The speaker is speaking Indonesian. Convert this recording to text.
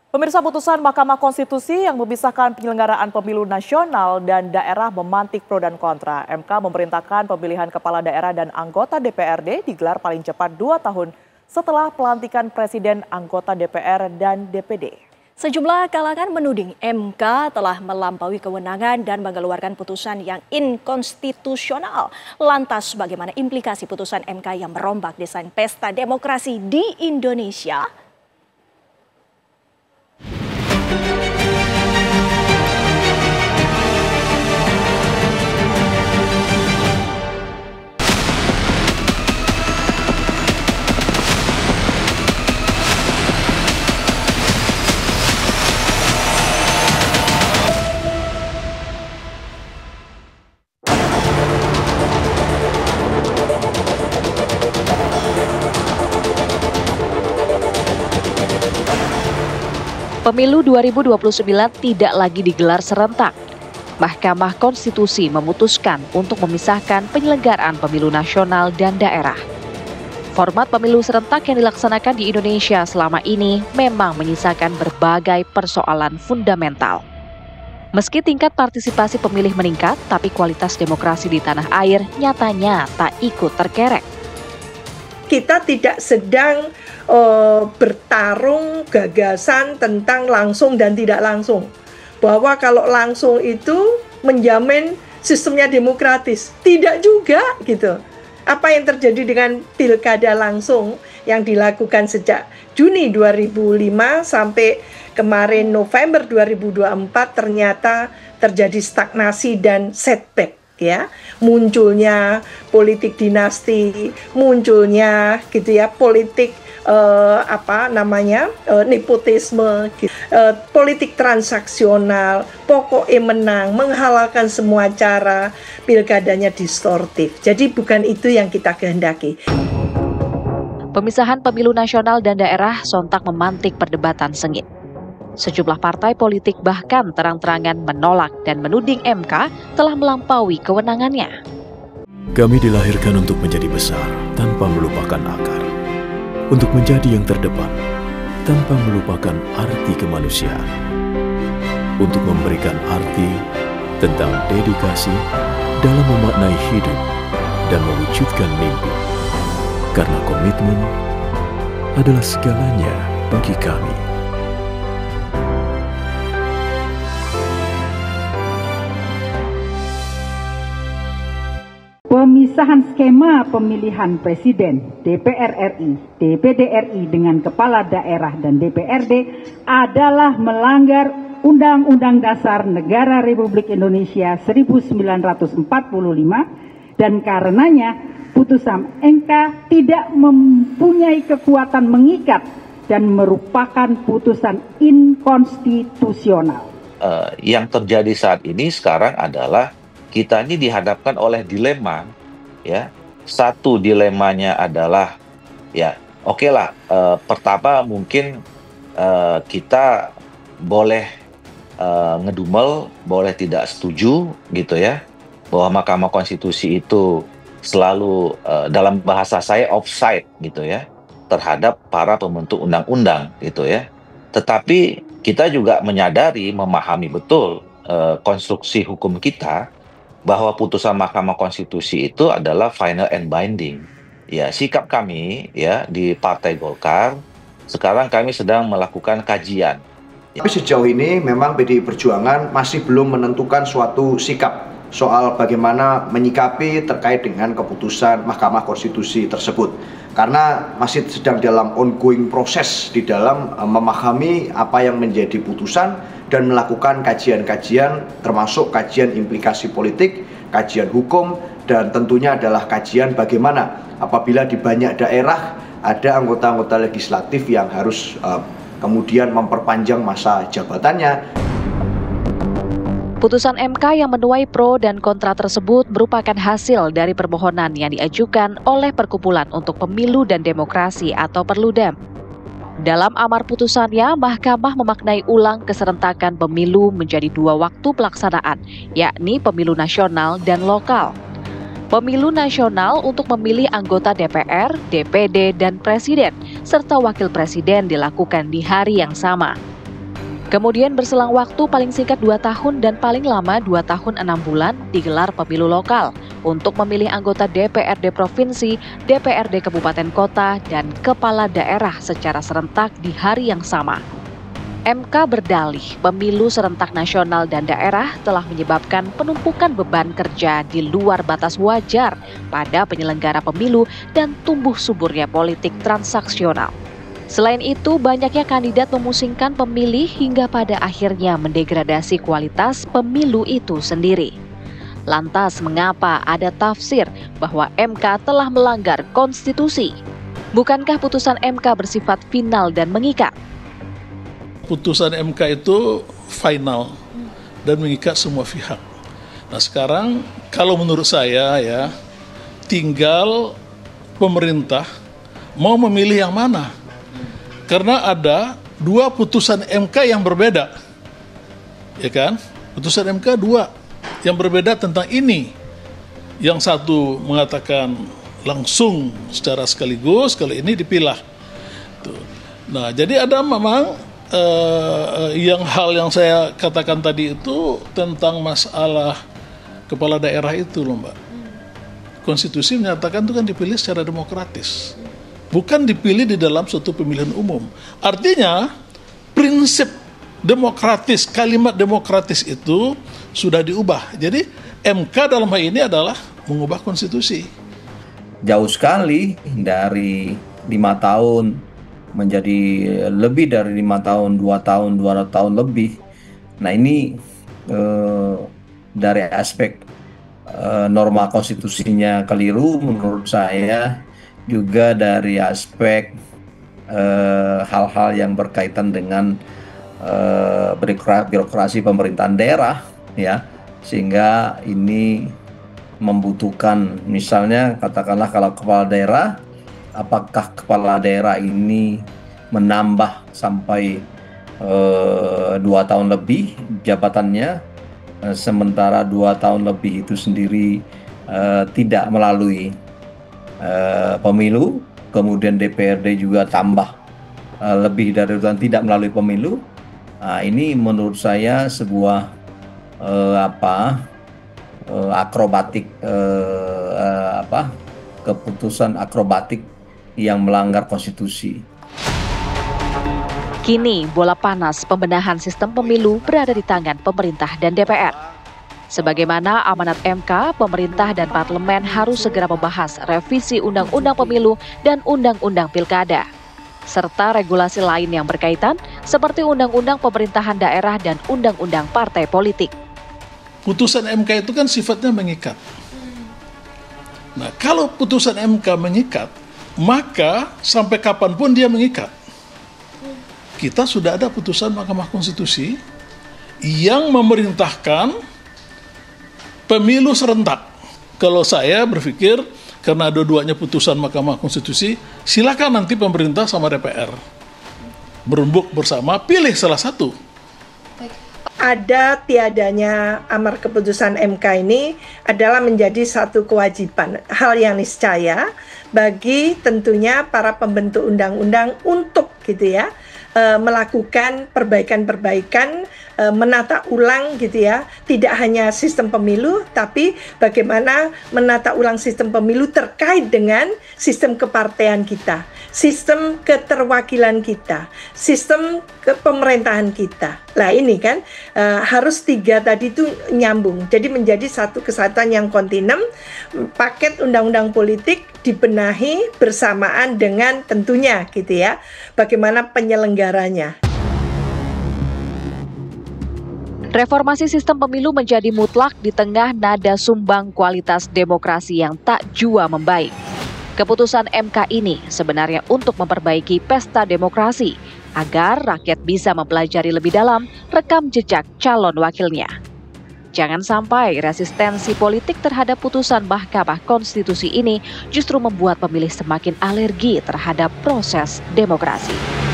Pemirsa, putusan Mahkamah Konstitusi yang memisahkan penyelenggaraan pemilu nasional dan daerah memantik pro dan kontra. MK memerintahkan pemilihan kepala daerah dan anggota DPRD digelar paling cepat 2 tahun setelah pelantikan Presiden, anggota DPR, dan DPD. Sejumlah kalangan menuding MK telah melampaui kewenangan dan mengeluarkan putusan yang inkonstitusional. Lantas bagaimana implikasi putusan MK yang merombak desain pesta demokrasi di Indonesia? Pemilu 2029 tidak lagi digelar serentak. Mahkamah Konstitusi memutuskan untuk memisahkan penyelenggaraan pemilu nasional dan daerah. Format pemilu serentak yang dilaksanakan di Indonesia selama ini memang menyisakan berbagai persoalan fundamental. Meski tingkat partisipasi pemilih meningkat, tapi kualitas demokrasi di tanah air nyatanya tak ikut terkerek. Kita tidak sedang bertarung gagasan tentang langsung dan tidak langsung. Bahwa kalau langsung itu menjamin sistemnya demokratis. Tidak juga gitu. Apa yang terjadi dengan pilkada langsung yang dilakukan sejak Juni 2005 sampai kemarin November 2024 ternyata terjadi stagnasi dan setback. Ya, munculnya politik dinasti, munculnya gitu ya politik nepotisme, politik transaksional, pokoknya menang, menghalalkan semua cara, pilkadanya distortif. Jadi bukan itu yang kita kehendaki. Pemisahan pemilu nasional dan daerah sontak memantik perdebatan sengit. Sejumlah partai politik bahkan terang-terangan menolak dan menuding MK telah melampaui kewenangannya. Kami dilahirkan untuk menjadi besar tanpa melupakan akar. Untuk menjadi yang terdepan tanpa melupakan arti kemanusiaan. Untuk memberikan arti tentang dedikasi dalam memaknai hidup dan mewujudkan mimpi. Karena komitmen adalah segalanya bagi kami. Pemisahan skema pemilihan Presiden, DPR RI, DPD RI dengan Kepala Daerah dan DPRD adalah melanggar Undang-Undang Dasar Negara Republik Indonesia 1945 dan karenanya putusan MK tidak mempunyai kekuatan mengikat dan merupakan putusan inkonstitusional. Yang terjadi saat ini sekarang adalah kita ini dihadapkan oleh dilema, ya. Satu dilemanya adalah, ya, oke lah, pertama mungkin kita boleh ngedumel, boleh tidak setuju, gitu ya, bahwa Mahkamah Konstitusi itu selalu dalam bahasa saya offside, gitu ya, terhadap para pembentuk undang-undang, gitu ya. Tetapi kita juga menyadari, memahami betul konstruksi hukum kita, bahwa putusan Mahkamah Konstitusi itu adalah final and binding. Ya, sikap kami ya di Partai Golkar sekarang kami sedang melakukan kajian. Tapi sejauh ini memang PDI Perjuangan masih belum menentukan suatu sikap soal bagaimana menyikapi terkait dengan keputusan Mahkamah Konstitusi tersebut. Karena masih sedang dalam ongoing proses di dalam memahami apa yang menjadi putusan dan melakukan kajian-kajian termasuk kajian implikasi politik, kajian hukum, dan tentunya adalah kajian bagaimana apabila di banyak daerah ada anggota-anggota legislatif yang harus kemudian memperpanjang masa jabatannya. Putusan MK yang menuai pro dan kontra tersebut merupakan hasil dari permohonan yang diajukan oleh Perkumpulan untuk Pemilu dan Demokrasi atau Perludem. Dalam amar putusannya, Mahkamah memaknai ulang keserentakan pemilu menjadi 2 waktu pelaksanaan, yakni pemilu nasional dan lokal. Pemilu nasional untuk memilih anggota DPR, DPD, dan Presiden, serta Wakil Presiden dilakukan di hari yang sama. Kemudian berselang waktu paling singkat 2 tahun dan paling lama 2 tahun 6 bulan digelar pemilu lokal untuk memilih anggota DPRD Provinsi, DPRD Kabupaten Kota, dan Kepala Daerah secara serentak di hari yang sama. MK berdalih pemilu serentak nasional dan daerah telah menyebabkan penumpukan beban kerja di luar batas wajar pada penyelenggara pemilu dan tumbuh suburnya politik transaksional. Selain itu, banyaknya kandidat memusingkan pemilih hingga pada akhirnya mendegradasi kualitas pemilu itu sendiri. Lantas, mengapa ada tafsir bahwa MK telah melanggar konstitusi? Bukankah putusan MK bersifat final dan mengikat? Putusan MK itu final dan mengikat semua pihak. Nah sekarang kalau menurut saya ya, tinggal pemerintah mau memilih yang mana. Karena ada 2 putusan MK yang berbeda, ya kan? Putusan MK 2 yang berbeda tentang ini. Yang satu mengatakan langsung secara sekaligus, kalau ini dipilah. Nah, jadi ada memang hal yang saya katakan tadi itu tentang masalah kepala daerah itu loh Mbak. Konstitusi menyatakan itu kan dipilih secara demokratis. Bukan dipilih di dalam suatu pemilihan umum. Artinya, prinsip demokratis, kalimat demokratis itu sudah diubah. Jadi, MK dalam hal ini adalah mengubah konstitusi. Jauh sekali dari 5 tahun menjadi lebih dari 5 tahun, 2 tahun, 2 tahun lebih. Nah ini dari aspek norma konstitusinya keliru menurut saya, juga dari aspek hal-hal yang berkaitan dengan birokrasi pemerintahan daerah ya, sehingga ini membutuhkan misalnya katakanlah kalau kepala daerah, apakah kepala daerah ini menambah sampai 2 tahun lebih jabatannya, sementara 2 tahun lebih itu sendiri tidak melalui pemilu, kemudian DPRD juga tambah lebih dari tidak melalui pemilu. Nah, ini menurut saya sebuah akrobatik keputusan akrobatik yang melanggar konstitusi. Kini bola panas pembenahan sistem pemilu berada di tangan pemerintah dan DPR. Sebagaimana amanat MK, pemerintah dan parlemen harus segera membahas revisi Undang-Undang Pemilu dan Undang-Undang Pilkada, serta regulasi lain yang berkaitan seperti Undang-Undang Pemerintahan Daerah dan Undang-Undang Partai Politik. Putusan MK itu kan sifatnya mengikat. Nah, kalau putusan MK mengikat, maka sampai kapanpun dia mengikat. Kita sudah ada putusan Mahkamah Konstitusi yang memerintahkan pemilu serentak. Kalau saya berpikir karena dua-duanya putusan Mahkamah Konstitusi, silakan nanti pemerintah sama DPR berembuk bersama, pilih salah satu. Ada tiadanya amar keputusan MK ini adalah menjadi satu kewajiban, hal yang niscaya bagi tentunya para pembentuk undang-undang untuk gitu ya, melakukan perbaikan-perbaikan, menata ulang gitu ya, tidak hanya sistem pemilu, tapi bagaimana menata ulang sistem pemilu terkait dengan sistem kepartean kita, sistem keterwakilan kita, sistem kepemerintahan kita. Nah ini kan harus 3 tadi itu nyambung, jadi menjadi satu kesatuan yang kontinem. Paket undang-undang politik dibenahi bersamaan dengan tentunya gitu ya, bagaimana penyelenggaranya. Reformasi sistem pemilu menjadi mutlak di tengah nada sumbang kualitas demokrasi yang tak jua membaik. Keputusan MK ini sebenarnya untuk memperbaiki pesta demokrasi agar rakyat bisa mempelajari lebih dalam rekam jejak calon wakilnya. Jangan sampai resistensi politik terhadap putusan Mahkamah Konstitusi ini justru membuat pemilih semakin alergi terhadap proses demokrasi.